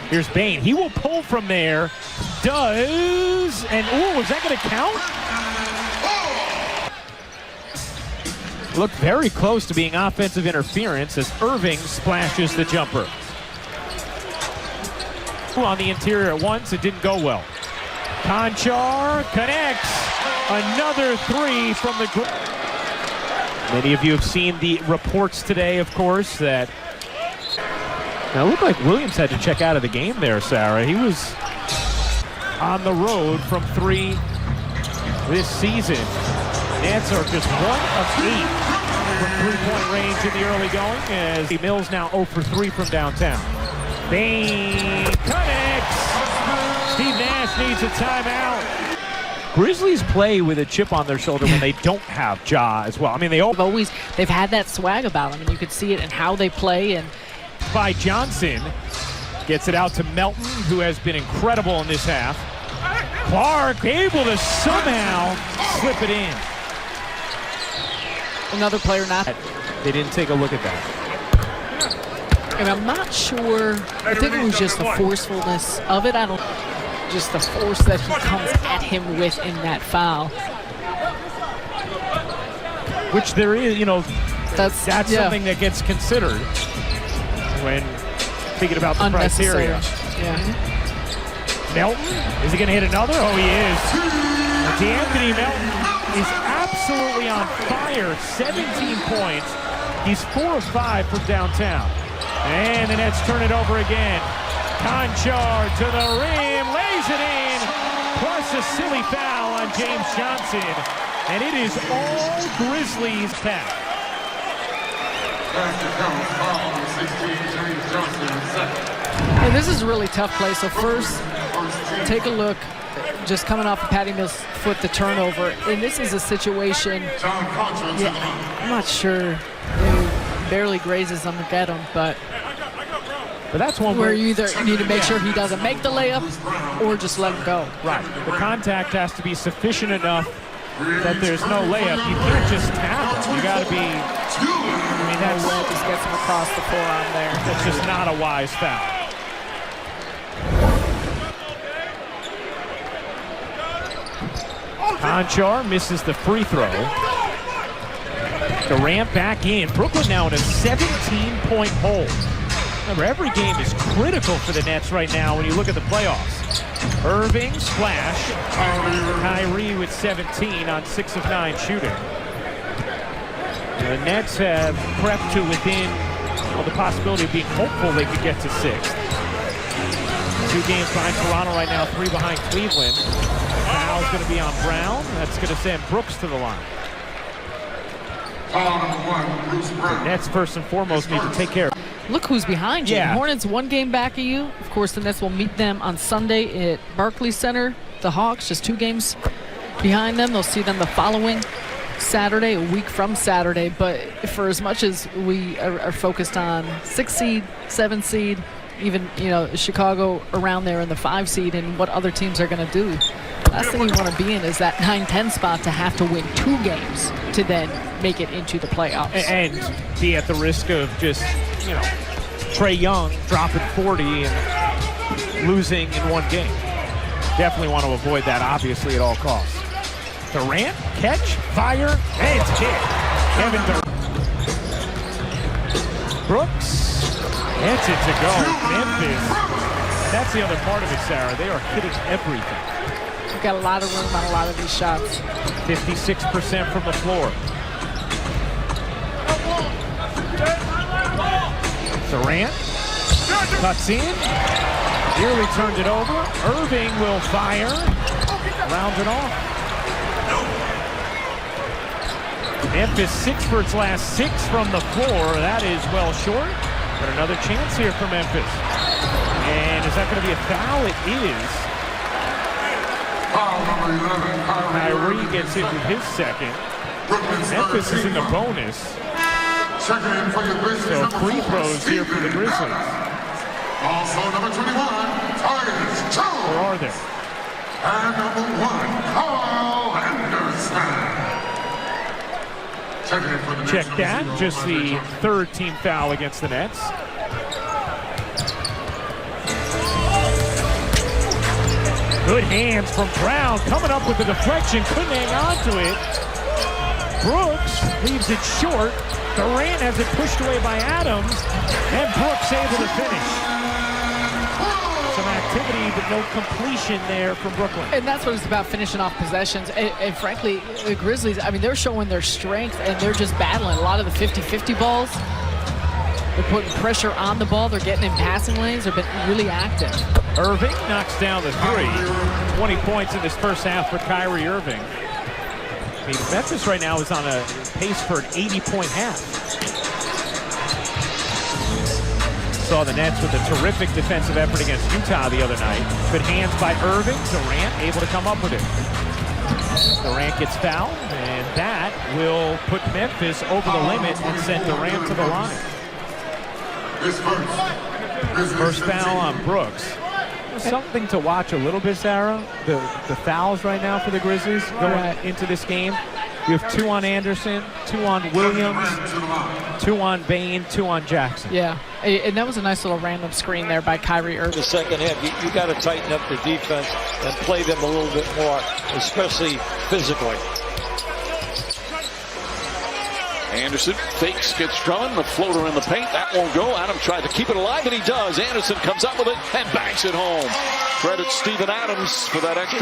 Here's Bain. He will pull from there. Does. And, ooh, is that going to count? Looked very close to being offensive interference as Irving splashes the jumper. On the interior at once, it didn't go well. Conchar connects. Another three from the group. Many of you have seen the reports today, of course, that now it looked like Williams had to check out of the game there, Sarah. He was on the road from 3 this season. Nets are just 1 of 8 from three-point range in the early going as Mills now 0 for 3 from downtown. Bain connects. Steve Nash needs a timeout. Grizzlies play with a chip on their shoulder when they don't have Ja as well. I mean, they've had that swag about them, and you can see it in how they play. And by Johnson gets it out to Melton, who has been incredible in this half. Clark able to somehow slip it in. Another player not. They didn't take a look at that. And I'm not sure. I think it was just the forcefulness of it. Just the force that he comes at him with in that foul. Which there is, that's something that gets considered when thinking about the criteria. Yeah. Melton, is he going to hit another? Oh, he is. DeAnthony Melton is absolutely on fire. 17 points. He's 4 of 5 from downtown. And the Nets turn it over again. Conchar to the rim, lays it in, plus a silly foul on James Johnson. And it is all Grizzlies back. And this is a really tough play. So first, take a look. Just coming off of Patty Mills' foot, the turnover. And this is a situation, I'm not sure. It barely grazes him to get him, but that's one where you either need to make sure he doesn't make the layup or just let him go. Right. The contact has to be sufficient enough that there's no layup. You can't just tackle. You got to be. I mean, that just gets him across the forearm there. That's just not a wise foul. Conchar misses the free throw. Durant back in. Brooklyn now in a 17-point hold. Remember, every game is critical for the Nets right now when you look at the playoffs. Irving, splash. Kyrie with 17 on 6 of 9 shooting. The Nets have crept to within the possibility of being hopeful they could get to 6th. 2 games behind Toronto right now, 3 behind Cleveland. Foul's going to be on Brown. That's going to send Brooks to the line. The Nets first and foremost need to take care of. Look who's behind you. Yeah. The Hornets 1 game back of you. Of course, the Nets will meet them on Sunday at Barclays Center. The Hawks just 2 games behind them. They'll see them the following Saturday, a week from Saturday. But for as much as we are focused on 6 seed, 7 seed, even Chicago around there in the 5 seed and what other teams are going to do, last thing you want to be in is that 9-10 spot to have to win 2 games to then make it into the playoffs. And be at the risk of just, Trae Young dropping 40 and losing in 1 game. Definitely want to avoid that, obviously, at all costs. Durant, catch, fire, and it's kick. Kevin Durant. Brooks, gets it to go. Memphis. That's the other part of it, Sarah. They are hitting everything. We've got a lot of room on a lot of these shots. 56% from the floor. Durant cuts in, nearly turned it over. Irving will fire, rounds it off. Memphis 6 for its last 6 from the floor. That is well short, but another chance here for Memphis. And is that going to be a foul? It is. Kyrie gets hit with his 2nd. Memphis is in the bonus. So free throws here for the Grizzlies. Also number 21, Tyus Jones. Or are there? And number 1, Carl Anderson. Check that. Just the 3rd team foul against the Nets. Good hands from Brown, coming up with the deflection, couldn't hang on to it. Brooks leaves it short. Durant has it pushed away by Adams, and Brooks able to finish. Some activity, but no completion there from Brooklyn. And that's what it's about, finishing off possessions. And frankly, the Grizzlies, I mean, they're showing their strength, and they're just battling a lot of the 50-50 balls. They're putting pressure on the ball. They're getting in passing lanes. They've been really active. Irving knocks down the three. 20 points in this first half for Kyrie Irving. I mean, Memphis right now is on a pace for an 80-point half. Saw the Nets with a terrific defensive effort against Utah the other night. Good hands by Irving. Durant able to come up with it. Durant gets fouled, and that will put Memphis over the limit and send Durant to the line. First foul on Brooks. Something to watch a little bit, Sarah. The fouls right now for the Grizzlies going into this game. You have 2 on Anderson, 2 on Williams, 2 on Bain, 2 on Jackson. Yeah, and that was a nice little random screen there by Kyrie Irving. The second half, you got to tighten up the defense and play them a little bit more, especially physically. Anderson fakes, gets Drummond, the floater in the paint. That won't go. Adam tried to keep it alive, and he does. Anderson comes up with it and banks it home. Credit Steven Adams for that extra.